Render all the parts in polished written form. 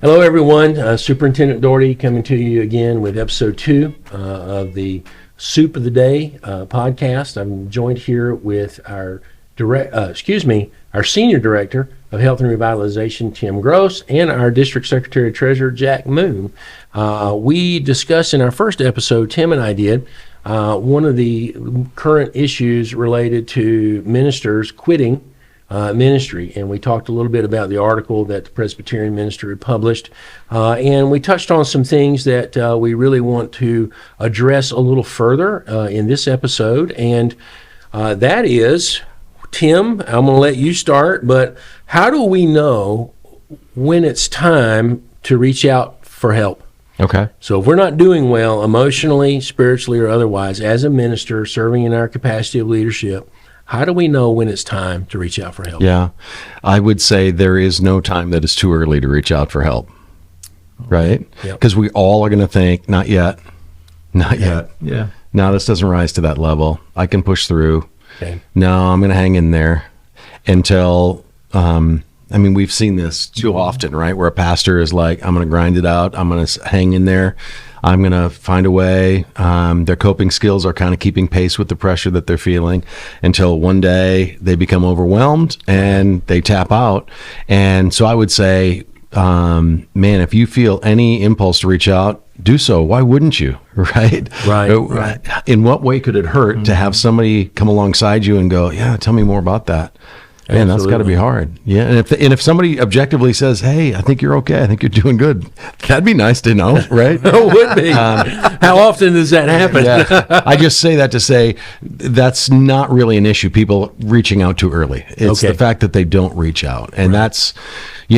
Hello, everyone. Superintendent Doherty coming to you again with episode 2 of the Soup of the Day podcast. I'm joined here with our Senior Director of Health and Revitalization, Tim Gross, and our District Secretary Treasurer, Jack Moon. We discussed in our first episode, Tim and I did, one of the current issues related to ministers quitting ministry, and we talked a little bit about the article that the Presbyterian Minister had published, and we touched on some things that we really want to address a little further in this episode, and that is, Tim, I'm going to let you start, but how do we know when it's time to reach out for help? Okay. So if we're not doing well emotionally, spiritually, or otherwise as a minister serving in our capacity of leadership, how do we know when it's time to reach out for help? Yeah, I would say there is no time that is too early to reach out for help, right? Because we all are going to think, not yet. Yeah. No, this doesn't rise to that level. I can push through. Okay. No, I'm going to hang in there until, we've seen this too often, right? Where a pastor is like, I'm going to grind it out. I'm going to hang in there. I'm going to find a way. Their coping skills are kind of keeping pace with the pressure that they're feeling until one day they become overwhelmed and they tap out. And so I would say, if you feel any impulse to reach out, do so. Why wouldn't you? Right. In what way could it hurt to have somebody come alongside you and go, yeah, tell me more about that? Man, that's got to be hard. Yeah, and if somebody objectively says, "Hey, I think you're okay. I think you're doing good," that'd be nice to know, right? It would be. How often does that happen? Yeah. I just say that to say that's not really an issue. People reaching out too early. It's the fact that they don't reach out, and that's, I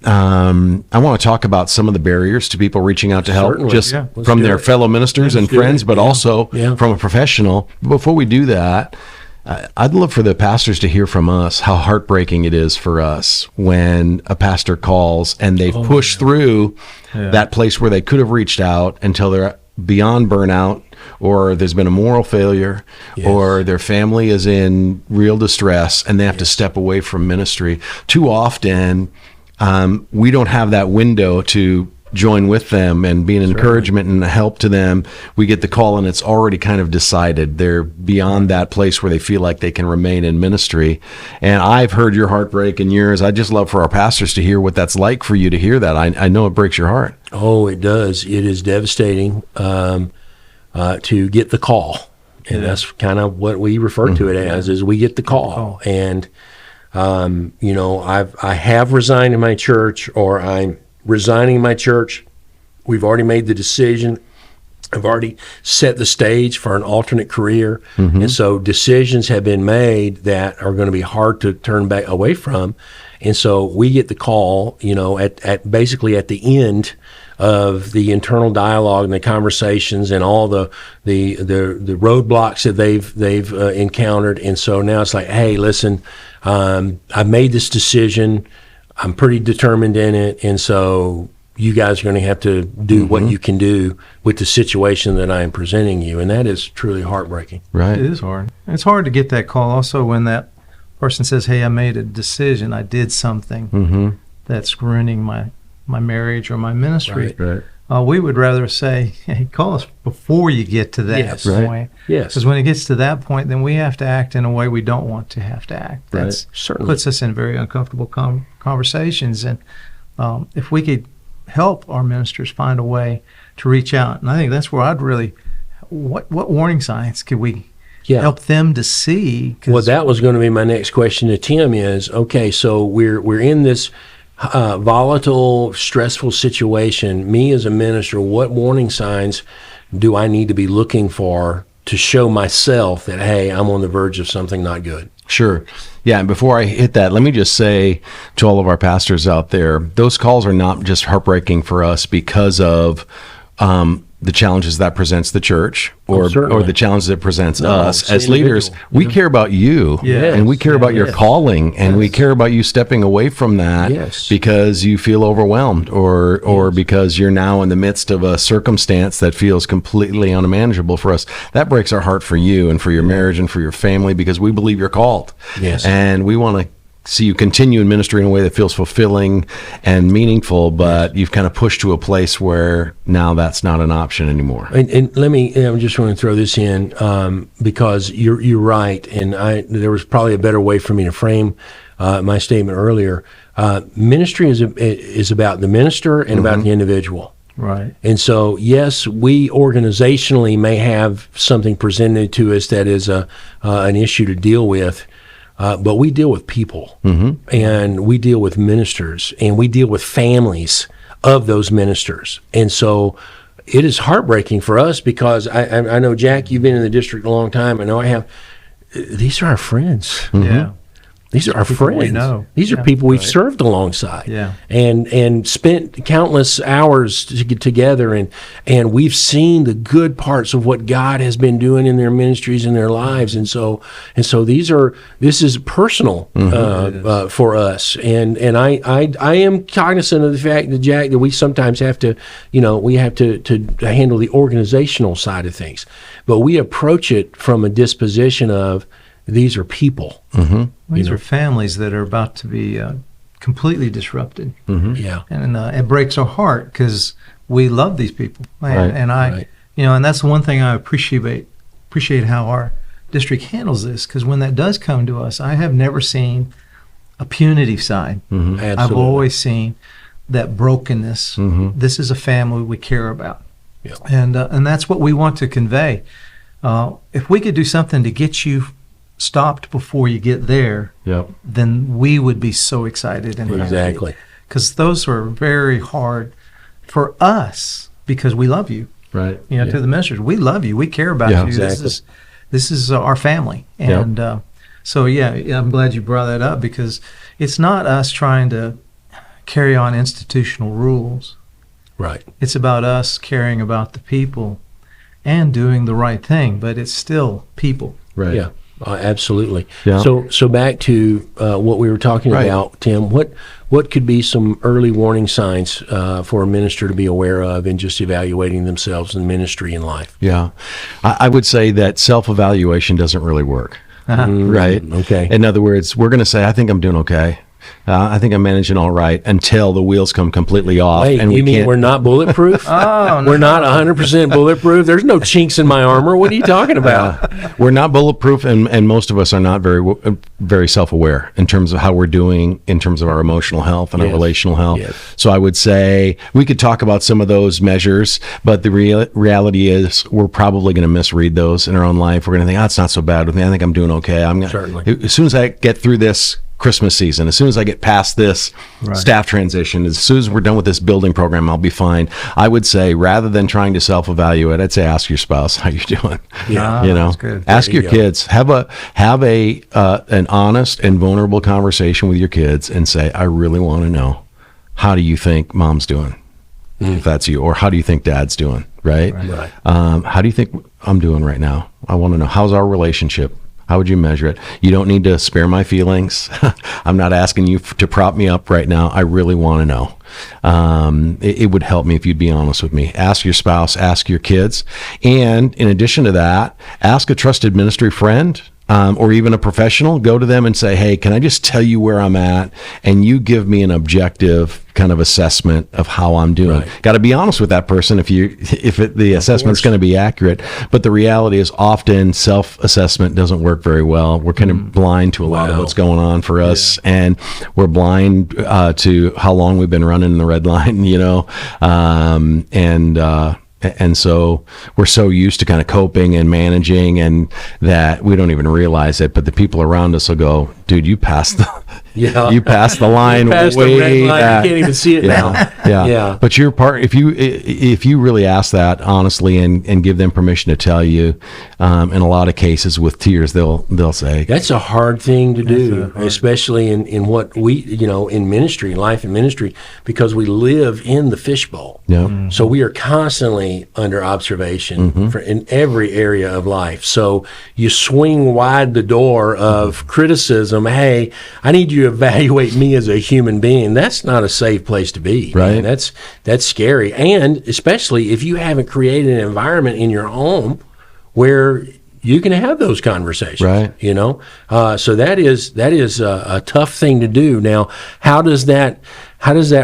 want to talk about some of the barriers to people reaching out to help, from their fellow ministers and friends, but also from a professional. Before we do that, I'd love for the pastors to hear from us how heartbreaking it is for us when a pastor calls and they've pushed through that place where they could have reached out until they're beyond burnout, or there's been a moral failure, or their family is in real distress and they have to step away from ministry. Too often, we don't have that window to join with them and be an encouragement and a help to them. We get the call and it's already kind of decided. They're beyond that place where they feel like they can remain in ministry. And I've heard your heartbreak and yours. I'd just love for our pastors to hear what that's like for you to hear that. I know it breaks your heart. Oh, it does. It is devastating to get the call. And that's kind of what we refer to it as, is we get the call. And, I have resigned in my church, or I'm resigning my church. We've already made the decision. I've already set the stage for an alternate career. And so decisions have been made that are going to be hard to turn back away from. And so we get the call, at basically at the end of the internal dialogue and the conversations and all the roadblocks that they've encountered. And so now it's like, hey, listen, I've made this decision. I'm pretty determined in it, and so you guys are going to have to do what you can do with the situation that I am presenting you, and that is truly heartbreaking. Right. It is hard. It's hard to get that call also when that person says, hey, I made a decision, I did something that's ruining my marriage or my ministry. Right. We would rather say, hey, call us before you get to that point. Yes. Because when it gets to that point, then we have to act in a way we don't want to have to act. That puts us in very uncomfortable conversations. And if we could help our ministers find a way to reach out, and I think that's where I'd really, what warning signs could we help them to see? Well, that was going to be my next question to Tim is, okay, so we're in this volatile, stressful situation. Me as a minister, what warning signs do I need to be looking for to show myself that, hey, I'm on the verge of something not good? Sure. Yeah, and before I hit that, let me just say to all of our pastors out there, those calls are not just heartbreaking for us because of the challenges that presents the church or the challenges that presents us as leaders. We care about you and we care about your calling and we care about you stepping away from that because you feel overwhelmed or because you're now in the midst of a circumstance that feels completely unmanageable for us. That breaks our heart for you and for your marriage and for your family because we believe you're called. And we want to see you continue in ministry in a way that feels fulfilling and meaningful, but you've kind of pushed to a place where now that's not an option anymore. And let me, I'm just going to throw this in because you're right, and there was probably a better way for me to frame my statement earlier. Ministry is about the minister and about the individual. Right. And so, yes, we organizationally may have something presented to us that is an issue to deal with, but we deal with people, and we deal with ministers, and we deal with families of those ministers. And so it is heartbreaking for us because I know, Jack, you've been in the district a long time. I know I have. These are our friends. Yeah. These are our friends. we know. These are people we've served alongside, Yeah. and spent countless hours to get together, and we've seen the good parts of what God has been doing in their ministries and their lives, and so this is personal for us, and I am cognizant of the fact that, Jack, that we sometimes have to, we have to handle the organizational side of things, but we approach it from a disposition of these are people. These are families that are about to be completely disrupted. Yeah. And it breaks our heart because we love these people. And Right. and that's one thing I appreciate how our district handles this, because when that does come to us, I have never seen a punitive side. Absolutely. I've always seen that brokenness. This is a family we care about. Yeah. And that's what we want to convey. If we could do something to get you stopped before you get there, Yep. then we would be so excited and Exactly. because those are very hard for us because we love you. Right. To the ministers, we love you, we care about Yeah, you. exactly. This is our family, and so I'm glad you brought that up, because it's not us trying to carry on institutional rules. Right. It's about us caring about the people and doing the right thing, but it's still people. Right. Yeah. Absolutely. Yeah. So back to what we were talking Right. about, Tim. What could be some early warning signs for a minister to be aware of in just evaluating themselves in ministry and life? Yeah. I would say that self-evaluation doesn't really work. Right. Okay. In other words, we're going to say, I think I'm doing okay. I think I'm managing all right, until the wheels come completely off. Wait, and you mean can't. we're not bulletproof? Oh, no. We're not 100% bulletproof? There's no chinks in my armor. What are you talking about? We're not bulletproof, and most of us are not very self-aware in terms of how we're doing, in terms of our emotional health and our Yes. relational health. Yes. So I would say we could talk about some of those measures, but the reality is we're probably going to misread those in our own life. We're going to think, it's not so bad with me. I think I'm doing okay. Certainly. As soon as I get through this Christmas season, as soon as I get past this staff transition, as soon as we're done with this building program, I'll be fine. I would say, rather than trying to self-evaluate, I'd say ask your spouse how you're doing. Yeah. That's good. Ask There you your go. kids. Have an honest and vulnerable conversation with your kids and say, I really want to know, how do you think mom's doing? If that's you, or how do you think dad's doing? Right. Right. How do you think I'm doing right now? I want to know, how's our relationship? How would you measure it? You don't need to spare my feelings. I'm not asking you to prop me up right now. I really want to know. It would help me if you'd be honest with me. Ask your spouse, ask your kids. And in addition to that, ask a trusted ministry friend, or even a professional. Go to them and say, hey, can I just tell you where I'm at? And you give me an objective kind of assessment of how I'm doing. Right. Got to be honest with that person the assessment's going to be accurate. But the reality is, often self-assessment doesn't work very well. We're kind of blind to a lot of Wow. what's going on for us, and we're blind to how long we've been running in the red line, and so we're so used to kind of coping and managing, and that we don't even realize it. But the people around us will go, dude, you passed the Yeah. you passed the line Past the way red line. back. You can't even see it now. Yeah. Yeah. But your part, if you really ask that honestly and give them permission to tell you, in a lot of cases with tears, they'll say, That's a hard thing to do, especially in what we, in ministry, life and ministry, because we live in the fishbowl. yeah, So we are constantly under observation in every area of life. So you swing wide the door of criticism. Hey, I need you to evaluate me as a human being. That's not a safe place to be. Right. Man. That's scary. And especially if you haven't created an environment in your home where you can have those conversations, right? So that is a tough thing to do. Now, how does that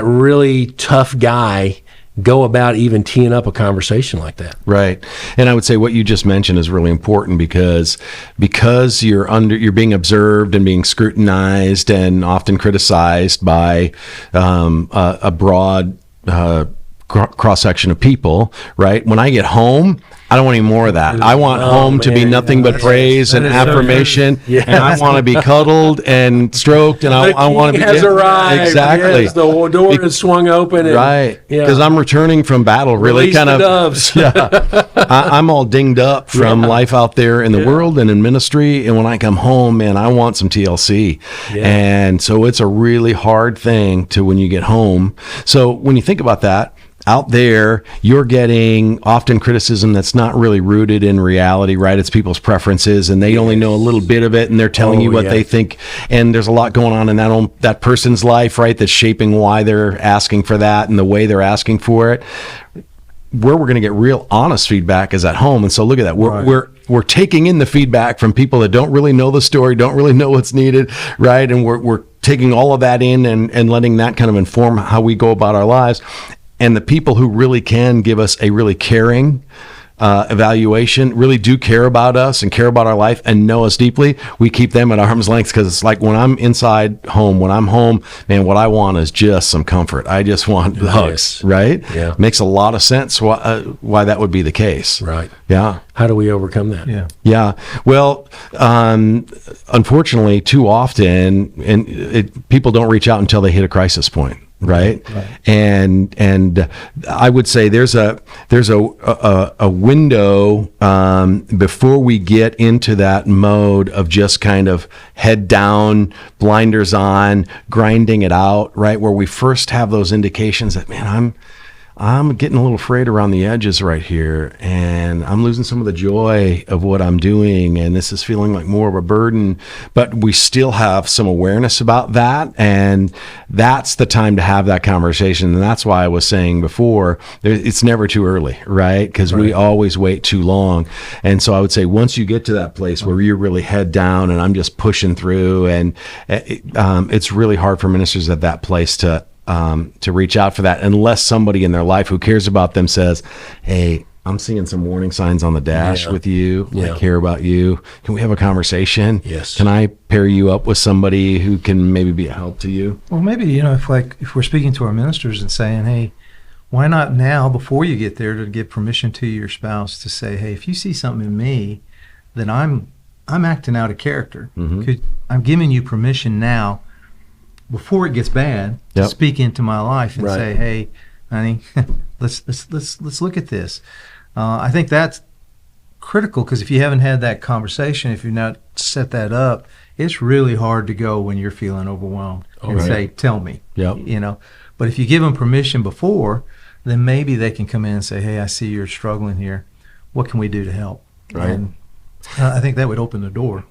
really tough guy go about even teeing up a conversation like that? Right. And I would say what you just mentioned is really important because you're being observed and being scrutinized and often criticized by a broad cross section of people, right? When I get home, I don't want any more of that. I want home to be nothing but praise and affirmation, and I want to be cuddled and stroked, and I want to be has arrived. Exactly. Yes, the door is swung open. And, right. Because I'm returning from battle, really Release kind the of. doves. Yeah. I'm all dinged up from life out there in the world and in ministry, and when I come home, man, I want some TLC. Yeah. And so it's a really hard thing to when you get home. So when you think about that, out there, you're getting often criticism that's not really rooted in reality, right? It's people's preferences, and they only know a little bit of it, and they're telling you what they think. And there's a lot going on in that person's life, right? That's shaping why they're asking for that and the way they're asking for it. Where we're going to get real honest feedback is at home. And so look at that. We're taking in the feedback from people that don't really know the story, don't really know what's needed, right? And we're taking all of that in and letting that kind of inform how we go about our lives. And the people who really can give us a really caring evaluation, really do care about us and care about our life and know us deeply, we keep them at arm's length, because it's like when I'm inside home, when I'm home, man, what I want is just some comfort. I just want the hugs, right? Yeah. Makes a lot of sense why that would be the case. Right. Yeah. How do we overcome that? Yeah. Yeah. Well, unfortunately, too often, people don't reach out until they hit a crisis point. Right. And I would say there's a window before we get into that mode of just kind of head down, blinders on, grinding it out, right? Where we first have those indications that, man, I'm getting a little frayed around the edges right here, and I'm losing some of the joy of what I'm doing, and this is feeling like more of a burden, but we still have some awareness about that, and that's the time to have that conversation. And that's why I was saying before, it's never too early, right? Because we always wait too long. And so I would say once you get to that place where you're really head down and I'm just pushing through, and it's really hard for ministers at that place to reach out for that, unless somebody in their life who cares about them says, hey, I'm seeing some warning signs on the dash with you. I care about you. Can we have a conversation? Yes. Can I pair you up with somebody who can maybe be a help to you? Well, maybe, if we're speaking to our ministers and saying, hey, why not now, before you get there, to give permission to your spouse to say, hey, if you see something in me that I'm acting out of character, I'm giving you permission now, before it gets bad, to speak into my life and say, "Hey, honey, let's look at this." I think that's critical, because if you haven't had that conversation, if you've not set that up, it's really hard to go when you're feeling overwhelmed and say, "Tell me." But if you give them permission before, then maybe they can come in and say, "Hey, I see you're struggling here. What can we do to help?" Right. And I think that would open the door.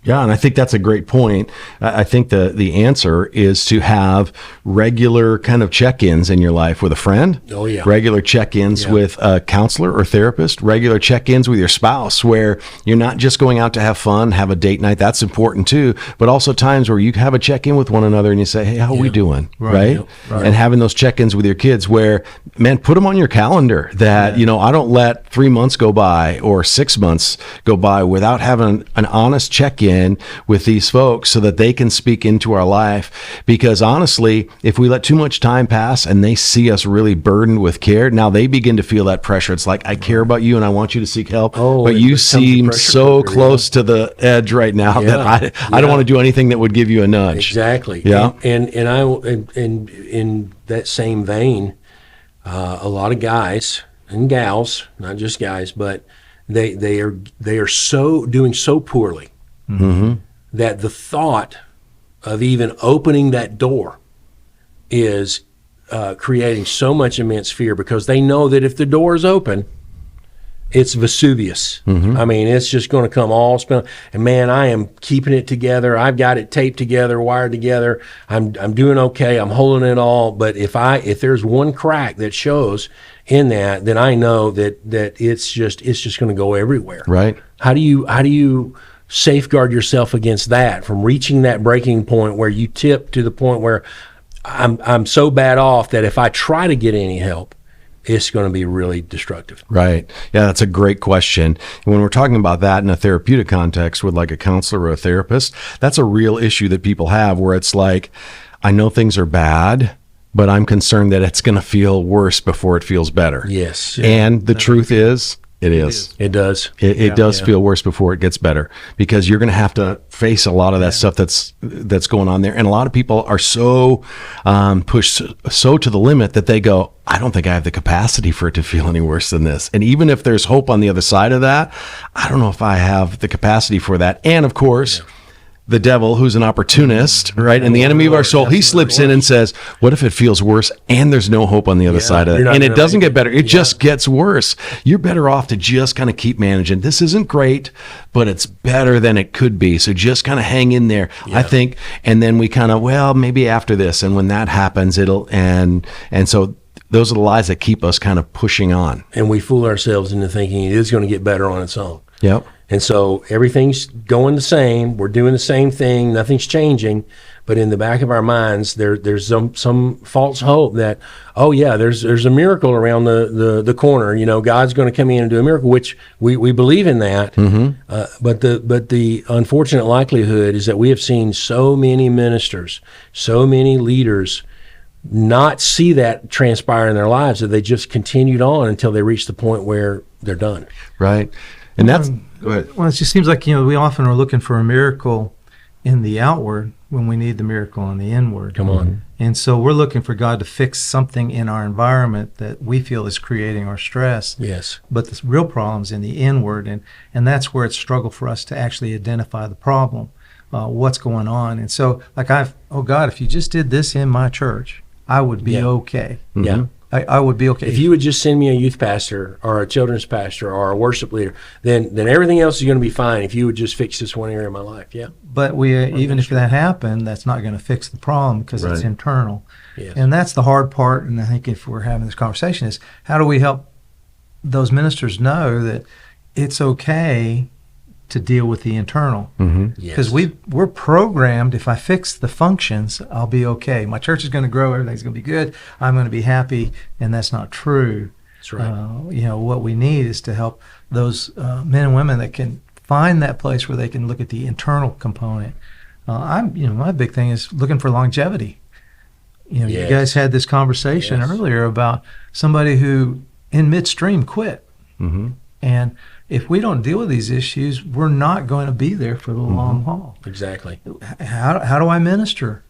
Yeah, and I think that's a great point. I think the answer is to have regular kind of check-ins in your life with a friend. Oh, yeah. Regular check-ins with a counselor or therapist. Regular check-ins with your spouse, where you're not just going out to have fun, have a date night. That's important too. But also times where you have a check-in with one another and you say, hey, how are we doing? Right? And having those check-ins with your kids where, man, put them on your calendar that, I don't let 3 months go by or 6 months go by without having an honest check-in with these folks so that they can speak into our life. Because honestly, if we let too much time pass and they see us really burdened with care, now they begin to feel that pressure. It's like, I care about you and I want you to seek help, but you seem so close to the edge right now that I don't want to do anything that would give you a nudge. Exactly. Yeah. And in that same vein, a lot of guys and gals, not just guys, but they are doing so poorly that the thought of even opening that door is creating so much immense fear, because they know that if the door is open, it's Vesuvius. I mean, it's just going to come all spin. And man, I am keeping it together. I've got it taped together, wired together. I'm doing okay. I'm holding it all. But if there's one crack that shows in that, then I know that it's just going to go everywhere. Right. How do you safeguard yourself against that, from reaching that breaking point where you tip to the point where I'm so bad off that if I try to get any help, it's going to be really destructive. Right. Yeah, that's a great question. And when we're talking about that in a therapeutic context with like a counselor or a therapist, that's a real issue that people have where it's like, I know things are bad, but I'm concerned that it's going to feel worse before it feels better. Yes. And the truth is, it is. It does. It does feel worse before it gets better, because you're going to have to face a lot of that stuff that's going on there. And a lot of people are so pushed so to the limit that they go, I don't think I have the capacity for it to feel any worse than this. And even if there's hope on the other side of that, I don't know if I have the capacity for that. And of course, the devil, who's an opportunist, right, and the enemy of our soul, he slips in and says, what if it feels worse and there's no hope on the other side of it? And it doesn't get better. It just gets worse. You're better off to just kind of keep managing. This isn't great, but it's better than it could be. So just kind of hang in there, I think. And then we kind of, well, maybe after this. And when that happens, and so those are the lies that keep us kind of pushing on. And we fool ourselves into thinking it is going to get better on its own. Yep. And so everything's going the same. We're doing the same thing. Nothing's changing. But in the back of our minds, there's some false hope that, oh yeah, there's a miracle around the corner. You know, God's going to come in and do a miracle, which we believe in that. But the unfortunate likelihood is that we have seen so many ministers, so many leaders not see that transpire in their lives, that they just continued on until they reach the point where they're done. Right. And that's, go ahead. Well, it just seems like, we often are looking for a miracle in the outward when we need the miracle in the inward. Come on. And so we're looking for God to fix something in our environment that we feel is creating our stress. Yes. But the real problem's in the inward, and that's where it's a struggle for us to actually identify the problem, what's going on. And so, like, oh God, if you just did this in my church, I would be okay. Yeah. I would be okay. If you would just send me a youth pastor or a children's pastor or a worship leader, then everything else is going to be fine if you would just fix this one area of my life. Yeah. But even if that happened, that's not going to fix the problem, because it's internal. Yes. And that's the hard part. And I think if we're having this conversation is, how do we help those ministers know that it's okay to deal with the internal? Because we're programmed, if I fix the functions, I'll be okay. My church is going to grow, everything's going to be good, I'm going to be happy, and that's not true. That's right. What we need is to help those men and women that can find that place where they can look at the internal component. My big thing is looking for longevity. You guys had this conversation earlier about somebody who in midstream quit. And if we don't deal with these issues, we're not going to be there for the long haul. Exactly. How do I minister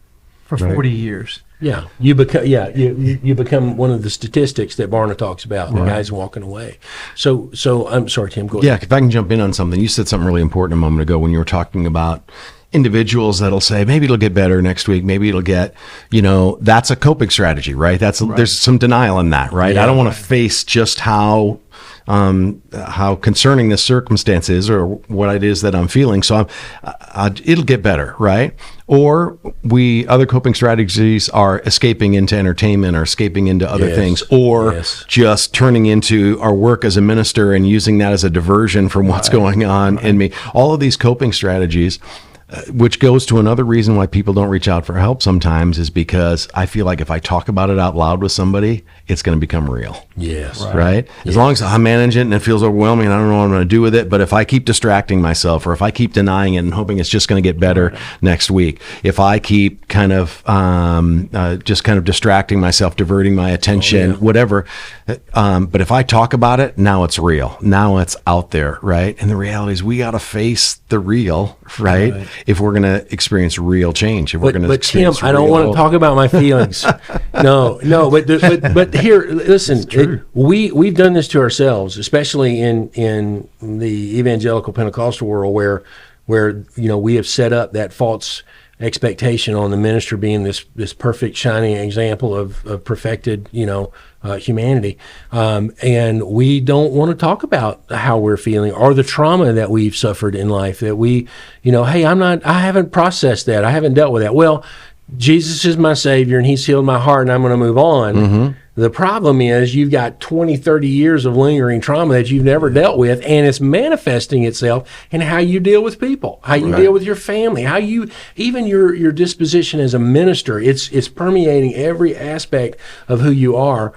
for 40 years? Yeah, you become one of the statistics that Barna talks about. The guys walking away. So I'm sorry, Tim. Go ahead. Yeah, if I can jump in on something, you said something really important a moment ago when you were talking about individuals that'll say, maybe it'll get better next week, maybe it'll get, that's a coping strategy, right? There's some denial in that, right? I don't want to face just how concerning this circumstance is or what it is that I'm feeling. So it'll get better, right? Or other coping strategies are escaping into entertainment or escaping into other things, or just turning into our work as a minister and using that as a diversion from what's going on in me. All of these coping strategies, which goes to another reason why people don't reach out for help sometimes, is because I feel like if I talk about it out loud with somebody, it's going to become real. Yes. Right? As long as I'm managing it and it feels overwhelming and I don't know what I'm going to do with it, but if I keep distracting myself, or if I keep denying it and hoping it's just going to get better next week, if I keep kind of just kind of distracting myself, diverting my attention, whatever, but if I talk about it, now it's real. Now it's out there, right? And the reality is we got to face the real, right? If we're going to experience real change, if we're going to experience Tim, I don't want to talk about my feelings. No, but here, listen, we've done this to ourselves, especially in the evangelical Pentecostal world, where we have set up that false expectation on the minister being this perfect shining example of perfected, humanity. And we don't want to talk about how we're feeling or the trauma that we've suffered in life, that we, hey, I haven't processed that. I haven't dealt with that. Well, Jesus is my Savior and He's healed my heart and I'm going to move on. Mm-hmm. The problem is you've got 20, 30 years of lingering trauma that you've never dealt with, and it's manifesting itself in how you deal with people, how you deal with your family, how you, even your disposition as a minister, it's permeating every aspect of who you are.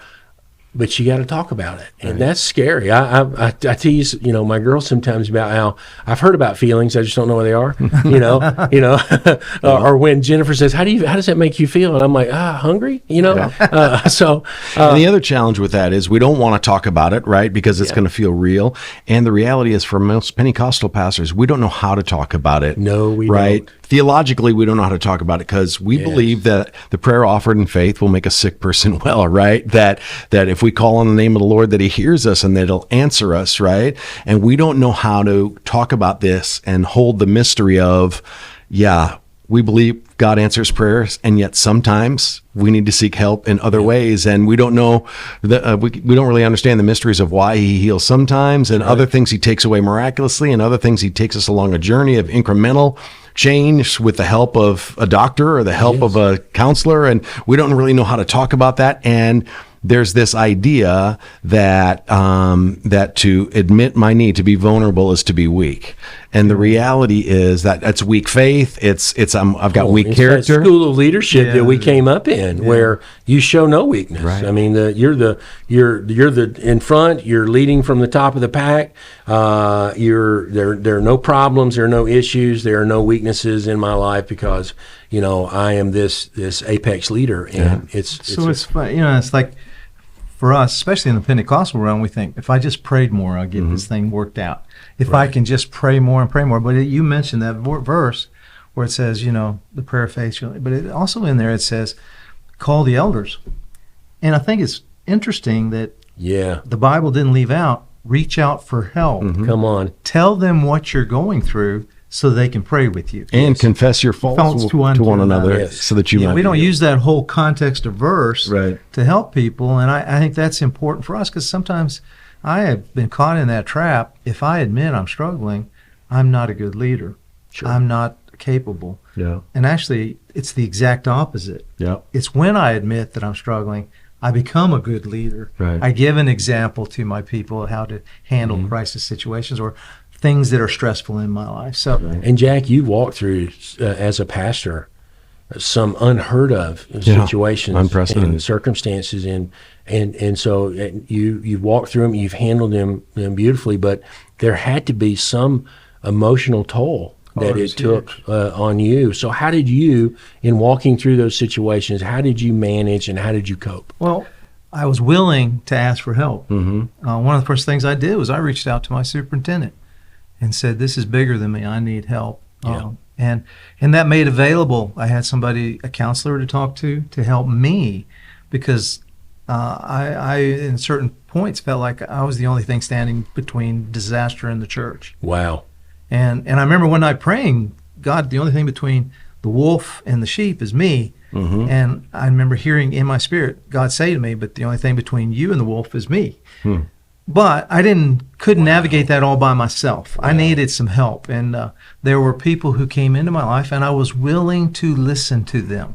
But you got to talk about it, and that's scary. I tease, my girls sometimes about how I've heard about feelings, I just don't know what they are. Or when Jennifer says, "How does that make you feel?" And I'm like, hungry. And the other challenge with that is we don't want to talk about it, right? Because it's going to feel real. And the reality is, for most Pentecostal pastors, we don't know how to talk about it. No, we right? don't. Theologically, we don't know how to talk about it because we believe that the prayer offered in faith will make a sick person well, right? That if we call on the name of the Lord, that He hears us and that He'll answer us, right? And we don't know how to talk about this and hold the mystery of, we believe God answers prayers, and yet sometimes we need to seek help in other ways, and we don't know we don't really understand the mysteries of why He heals sometimes, and other things He takes away miraculously, and other things He takes us along a journey of incremental change with the help of a doctor or the help of a counselor, and we don't really know how to talk about that. And there's this idea that that to admit my need to be vulnerable is to be weak, and the reality is that that's weak faith. I've got weak character. That school of leadership that we came up in, where you show no weakness. Right. I mean, you're the in front. You're leading from the top of the pack. There are no problems. There are no issues. There are no weaknesses in my life because I am this apex leader, and it's fun. It's like, for us, especially in the Pentecostal realm, we think, if I just prayed more, I'll get this thing worked out. If I can just pray more and pray more. But you mentioned that verse where it says, the prayer of faith. But it also in there, it says, call the elders. And I think it's interesting that the Bible didn't leave out, reach out for help. Mm-hmm. Come on. Tell them what you're going through so they can pray with you. And confess your faults to one another so that you might we don't use that whole context of verse to help people. And I think that's important for us because sometimes I have been caught in that trap. If I admit I'm struggling, I'm not a good leader. Sure. I'm not capable. Yeah. And actually, it's the exact opposite. Yeah. It's when I admit that I'm struggling, I become a good leader. Right. I give an example to my people of how to handle crisis situations or things that are stressful in my life. So, and Jack, you walked through as a pastor some unheard of situations, unprecedented and circumstances, and so you've walked through them, you've handled them beautifully, but there had to be some emotional toll that it took on you. So how did you, in walking through those situations, how did you manage and how did you cope? Well, I was willing to ask for help. Mm-hmm. One of the first things I did was I reached out to my superintendent and said, "This is bigger than me. I need help." And that made available. I had somebody, a counselor, to talk to help me, because I in certain points felt like I was the only thing standing between disaster and the church. Wow. And I remember one night praying, God, the only thing between the wolf and the sheep is me. Mm-hmm. And I remember hearing in my spirit God say to me, "But the only thing between you and the wolf is me." But I couldn't navigate that all by myself. I needed some help, and there were people who came into my life, and I was willing to listen to them.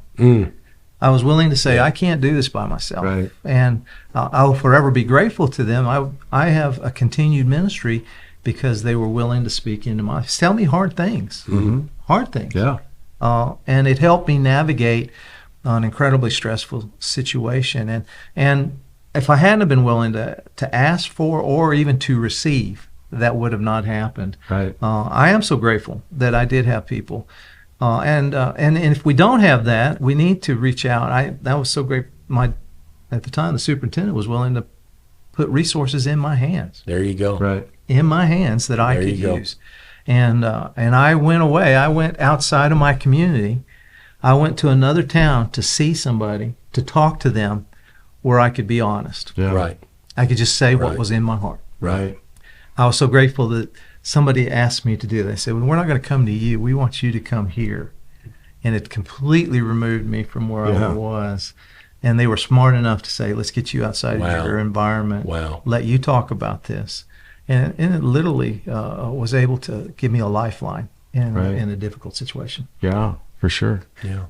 I was willing to say, "I can't do this by myself," and I'll forever be grateful to them. I have a continued ministry because they were willing to speak into my life, tell me hard things, hard things. And it helped me navigate an incredibly stressful situation, and if I hadn't have been willing to ask for or even to receive, that would have not happened. I am so grateful that I did have people, and if we don't have that, we need to reach out. That was so great. At the time, the superintendent was willing to put resources in my hands. There you go. In my hands that I could use, and I went away. I went outside of my community. I went to another town to see somebody, to talk to them, where I could be honest. I could just say what was in my heart. I was so grateful that somebody asked me to do that. They said, "Well, we're not going to come to you. We want you to come here and it completely removed me from where I was. And they were smart enough to say, let's get you outside of your environment, let you talk about this. And it literally was able to give me a lifeline in a difficult situation. Yeah, for sure. Yeah.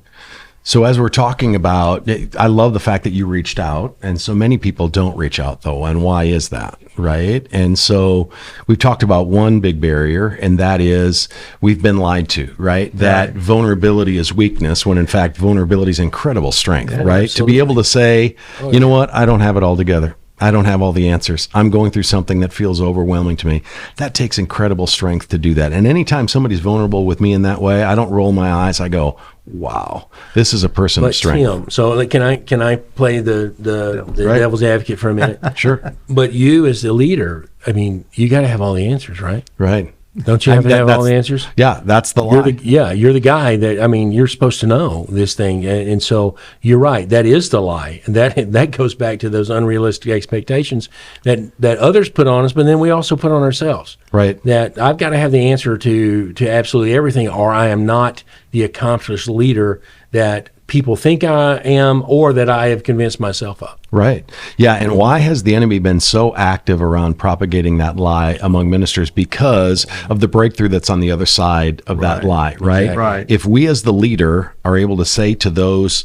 So as we're talking about, I love the fact that you reached out, and so many people don't reach out though. And why is that, right? And so we've talked about one big barrier, and that is we've been lied to, right? That vulnerability is weakness, when in fact vulnerability is incredible strength, right? Absolutely. To be able to say, you know what, I don't have it all together. I don't have all the answers. I'm going through something that feels overwhelming to me. That takes incredible strength to do that. And anytime somebody's vulnerable with me in that way, I don't roll my eyes. I go, wow, this is a person of strength. Tim, so can I play the devil's advocate for a minute? Sure. But you as the leader, I mean, you got to have all the answers, right? Right. Don't you have to have all the answers? Yeah, that's the lie. You're the guy that, I mean, you're supposed to know this thing. And so you're right. That is the lie. And that goes back to those unrealistic expectations that others put on us, but then we also put on ourselves. Right. That I've got to have the answer to absolutely everything, or I am not the accomplished leader that people think I am, or that I have convinced myself of. Right. Yeah. And why has the enemy been so active around propagating that lie among ministers? Because of the breakthrough that's on the other side of that lie, right? Exactly. Right. If we as the leader are able to say to those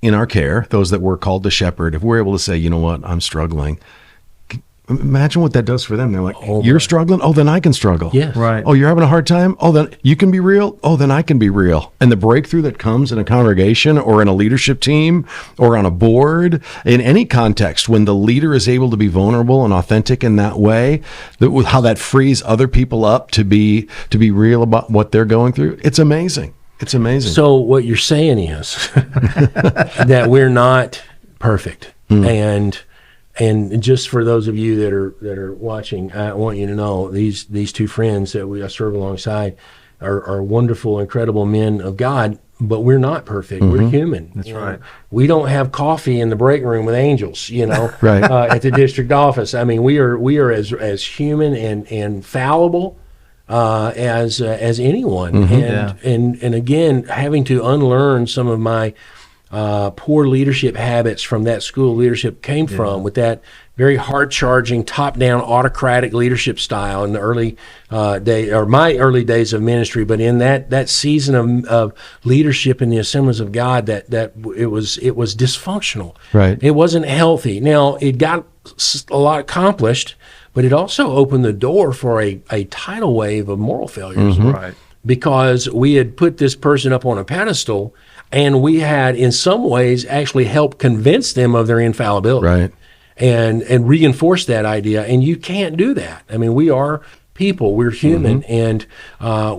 in our care, those that we're called to shepherd, if we're able to say, you know what, I'm struggling, imagine what that does for them. They're like, you're struggling? Oh, then I can struggle. Yes. Right. Oh, you're having a hard time? Oh, then you can be real? Oh, then I can be real. And the breakthrough that comes in a congregation or in a leadership team or on a board, in any context, when the leader is able to be vulnerable and authentic in that way, how that frees other people up to be real about what they're going through, it's amazing. It's amazing. So what you're saying is that we're not perfect. And just for those of you that are watching, I want you to know these two friends that I serve alongside are wonderful, incredible men of God, but we're not perfect. We're human. That's right. We don't have coffee in the break room with angels, Right. At the district office. I mean, we are as human and fallible as anyone. And again, having to unlearn some of my poor leadership habits from that school leadership came from, with that very hard-charging, top-down, autocratic leadership style in the early my early days of ministry. But in that season of leadership in the Assemblies of God, that it was dysfunctional. Right. It wasn't healthy. Now it got a lot accomplished, but it also opened the door for a tidal wave of moral failures. Right. Because we had put this person up on a pedestal, and we had, in some ways, actually helped convince them of their infallibility, Right. and reinforce that idea. And you can't do that. I mean, we are people, we're human, and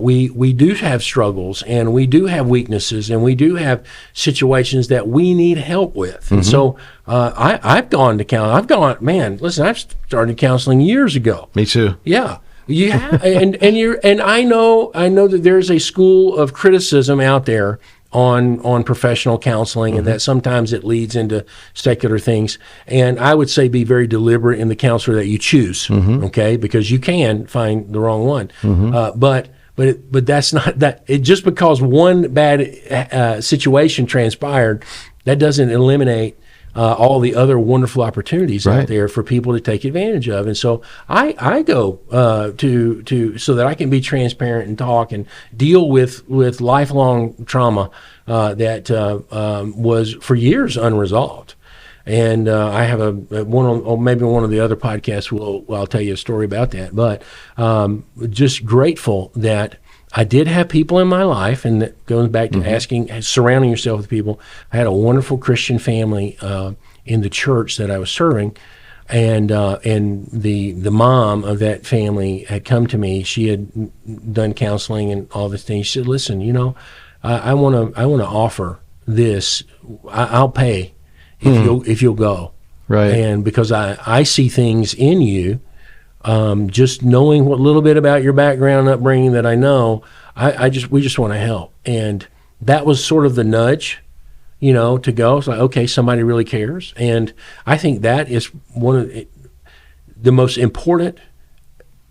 we do have struggles, and we do have weaknesses, and we do have situations that we need help with. And so I've gone to counseling. Listen, I've started counseling years ago. Me too. Yeah. Yeah, and I know that there's a school of criticism out there on professional counseling, and that sometimes it leads into secular things. And I would say be very deliberate in the counselor that you choose, okay? Because you can find the wrong one. But that's not that. It just because one bad situation transpired, that doesn't eliminate all the other wonderful opportunities out there for people to take advantage of. And so I go to so that I can be transparent and talk and deal with lifelong trauma that was for years unresolved. And I have maybe one of the other podcasts I'll tell you a story about that. But just grateful that I did have people in my life, and that goes back to surrounding yourself with people. I had a wonderful Christian family in the church that I was serving, and the mom of that family had come to me. She had done counseling and all this thing. She said, "Listen, I want to offer this. I'll pay if you'll go, Right. And because I see things in you." Just knowing what little bit about your background, upbringing that I know, we just want to help. And that was sort of the nudge, to go. It's like, okay, somebody really cares. And I think that is one of the most important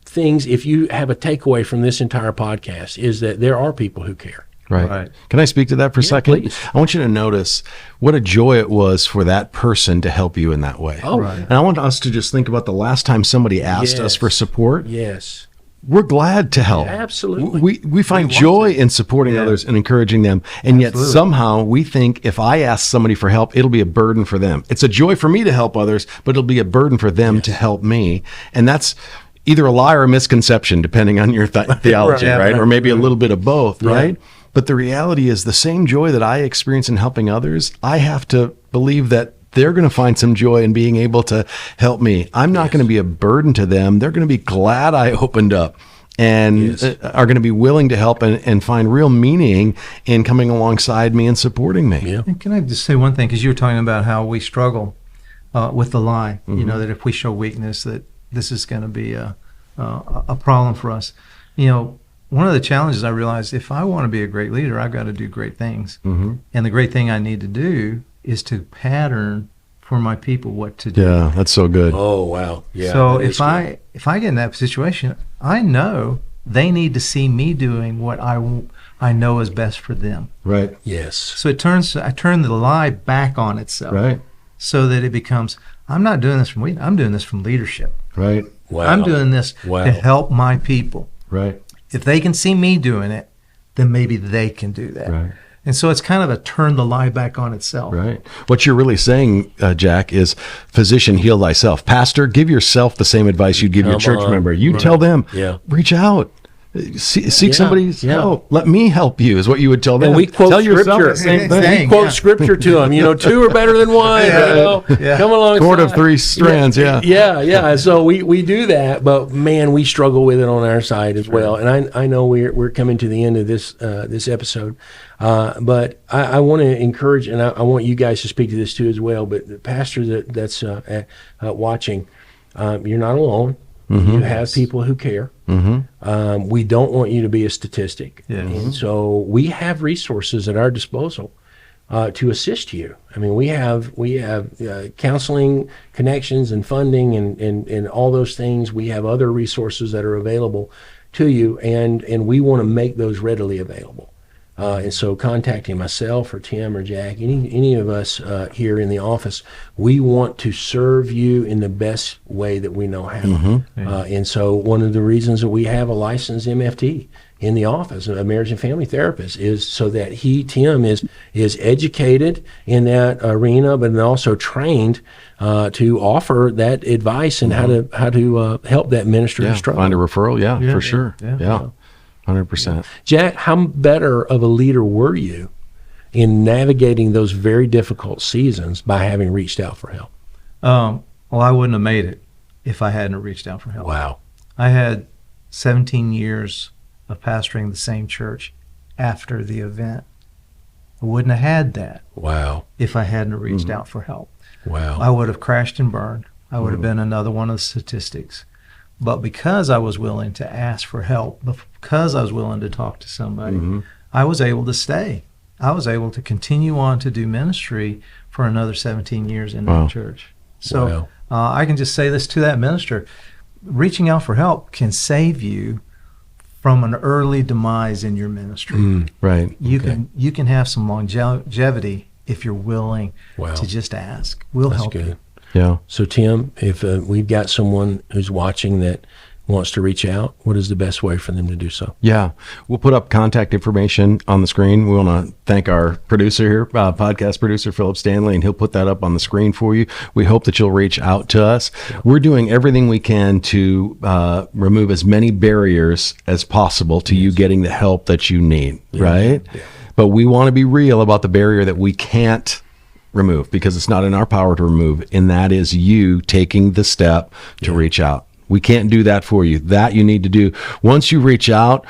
things, if you have a takeaway from this entire podcast, is that there are people who care. Right. Can I speak to that for a second? Please. I want you to notice what a joy it was for that person to help you in that way. Oh, Right. And I want us to just think about the last time somebody asked us for support. Yes. We're glad to help. Absolutely. We find joy in supporting others and encouraging them. And yet somehow we think if I ask somebody for help, it'll be a burden for them. It's a joy for me to help others, but it'll be a burden for them to help me. And that's either a lie or a misconception, depending on your theology, right? Or maybe a little bit of both, right? But the reality is the same joy that I experience in helping others, I have to believe that they're going to find some joy in being able to help me. I'm not going to be a burden to them. They're going to be glad I opened up and are going to be willing to help and find real meaning in coming alongside me and supporting me. Yeah. And can I just say one thing? Because you were talking about how we struggle with the lie, that if we show weakness, that this is going to be a problem for us. One of the challenges I realized, if I want to be a great leader, I've got to do great things. And the great thing I need to do is to pattern for my people what to do. Yeah, that's so good. Oh, wow. Yeah. So if I get in that situation, I know they need to see me doing what I know is best for them. Right. Yes. So I turn the lie back on itself. Right. So that it becomes, I'm not doing this from I'm doing this from leadership. Right. Wow. I'm doing this to help my people. Right. If they can see me doing it, then maybe they can do that. Right. And so it's kind of a turn the lie back on itself. Right. What you're really saying, Jack, is physician, heal thyself. Pastor, give yourself the same advice you'd give your church member. You tell them, reach out. Seek somebody's help. Let me help you is what you would tell them. And we quote tell scripture. The same thing. We quote scripture to them. Two are better than one. Come along. Cord of three strands. Yeah. So we do that, but man, we struggle with it on our side as well. And I know we're coming to the end of this episode, but I want to encourage, and I want you guys to speak to this too as well. But the pastor that's watching, you're not alone. You have people who care. We don't want you to be a statistic. And so we have resources at our disposal to assist you. I mean, we have counseling connections and funding and all those things. We have other resources that are available to you, and we want to make those readily available. And so contacting myself or Tim or Jack, any of us here in the office, we want to serve you in the best way that we know how. And so one of the reasons that we have a licensed MFT in the office, a marriage and family therapist, is so that Tim is educated in that arena, but also trained to offer that advice and how to help that minister who struggles. Find a referral, for sure. 100%. Jack, how better of a leader were you in navigating those very difficult seasons by having reached out for help? Well, I wouldn't have made it if I hadn't reached out for help. Wow. I had 17 years of pastoring the same church after the event. I wouldn't have had that. Wow. If I hadn't reached out for help. Wow. I would have crashed and burned. I would have been another one of the statistics. But because I was willing to ask for help, because I was willing to talk to somebody, I was able to stay. I was able to continue on to do ministry for another 17 years in that church. So I can just say this to that minister. Reaching out for help can save you from an early demise in your ministry. Right. You can have some longevity if you're willing to just ask. We'll help you. Yeah. So, Tim, if we've got someone who's watching that wants to reach out, what is the best way for them to do so? Yeah. We'll put up contact information on the screen. We want to thank our producer here, podcast producer, Philip Stanley, and he'll put that up on the screen for you. We hope that you'll reach out to us. We're doing everything we can to remove as many barriers as possible to you getting the help that you need, right? Yeah. But we want to be real about the barrier that we can't remove because it's not in our power to remove, and that is you taking the step to reach out. We can't do that for you. That you need to do. Once you reach out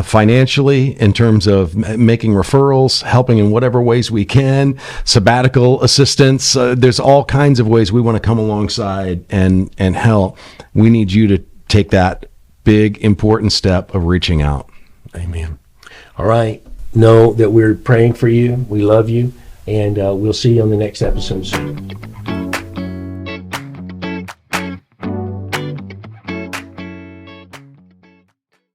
financially in terms of making referrals, helping in whatever ways we can, sabbatical assistance, there's all kinds of ways we want to come alongside and help. We need you to take that big, important step of reaching out. Amen. All right. Know that we're praying for you. We love you. And we'll see you on the next episode soon.